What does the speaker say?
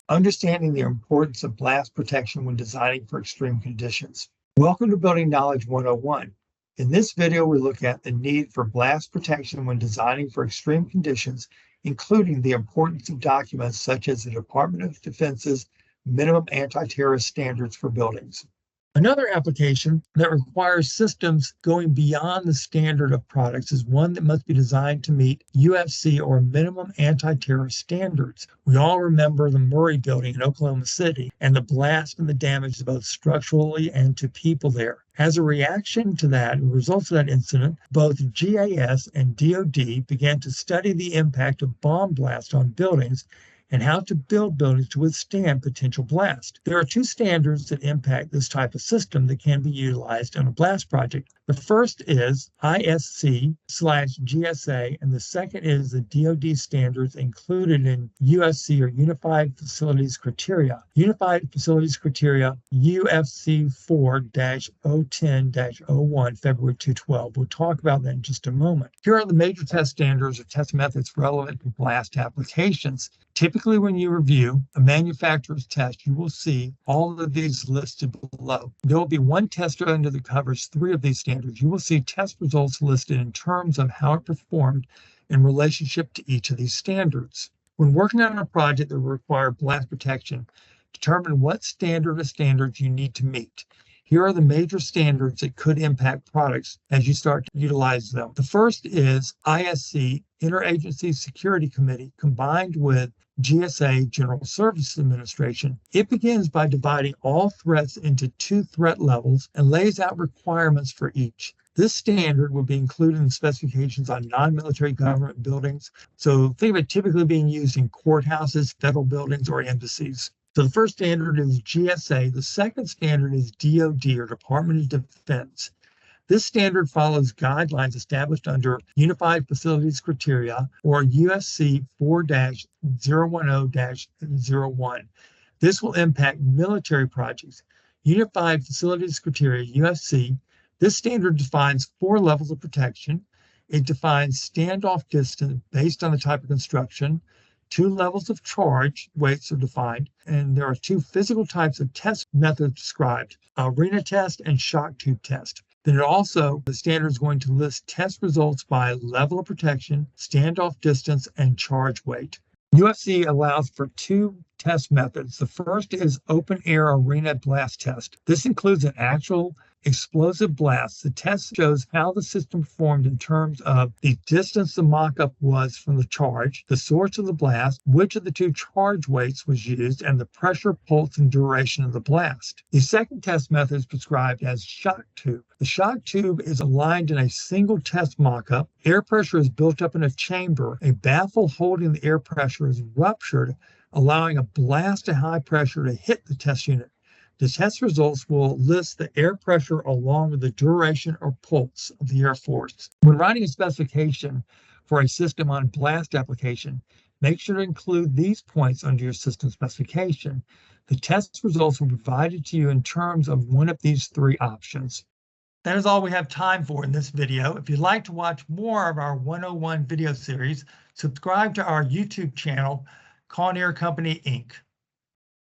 Understanding the importance of blast protection when designing for extreme conditions. Welcome to Building Knowledge 101. In this video, we look at the need for blast protection when designing for extreme conditions, including the importance of documents such as the Department of Defense's minimum anti-terrorist standards for buildings. Another application that requires systems going beyond the standard of products is one that must be designed to meet UFC or minimum anti-terrorist standards. We all remember the Murray building in Oklahoma City and the blast and the damage both structurally and to people there. As a reaction to that, and results of that incident, both GAS and DoD began to study the impact of bomb blast on buildings and how to build buildings to withstand potential blast. There are two standards that impact this type of system that can be utilized on a blast project. The first is ISC/GSA, and the second is the DoD standards included in UFC, or Unified Facilities Criteria. Unified Facilities Criteria, UFC 4-010-01, February 2012. We'll talk about that in just a moment. Here are the major test standards or test methods relevant to blast applications. Typically, when you review a manufacturer's test, you will see all of these listed below. There will be one test under that covers three of these standards. You will see test results listed in terms of how it performed in relationship to each of these standards. When working on a project that will require blast protection, determine what standard of standards you need to meet. Here are the major standards that could impact products as you start to utilize them. The first is ISC, Interagency Security Committee, combined with GSA, General Services Administration. It begins by dividing all threats into two threat levels and lays out requirements for each. This standard will be included in specifications on non-military government buildings. So think of it typically being used in courthouses, federal buildings, or embassies. So the first standard is GSA. The second standard is DoD, or Department of Defense. This standard follows guidelines established under Unified Facilities Criteria, or UFC 4-010-01. This will impact military projects. Unified Facilities Criteria, UFC, this standard defines 4 levels of protection. It defines standoff distance based on the type of construction. 2 levels of charge weights are defined, and there are 2 physical types of test methods described, arena test and shock tube test. Then the standard is going to list test results by level of protection, standoff distance, and charge weight. UFC allows for 2 test methods. The first is open air arena blast test. This includes an actual explosive blast. The test shows how the system performed in terms of the distance the mock-up was from the charge, the source of the blast, which of the 2 charge weights was used, and the pressure, pulse, and duration of the blast. The second test method is prescribed as shock tube. The shock tube is aligned in a single test mock-up. Air pressure is built up in a chamber. A baffle holding the air pressure is ruptured, allowing a blast at high pressure to hit the test unit. The test results will list the air pressure along with the duration or pulse of the air force. When writing a specification for a system on blast application, make sure to include these points under your system specification. The test results will be provided to you in terms of one of these 3 options. That is all we have time for in this video. If you'd like to watch more of our 101 video series, subscribe to our YouTube channel, Kawneer Company, Inc.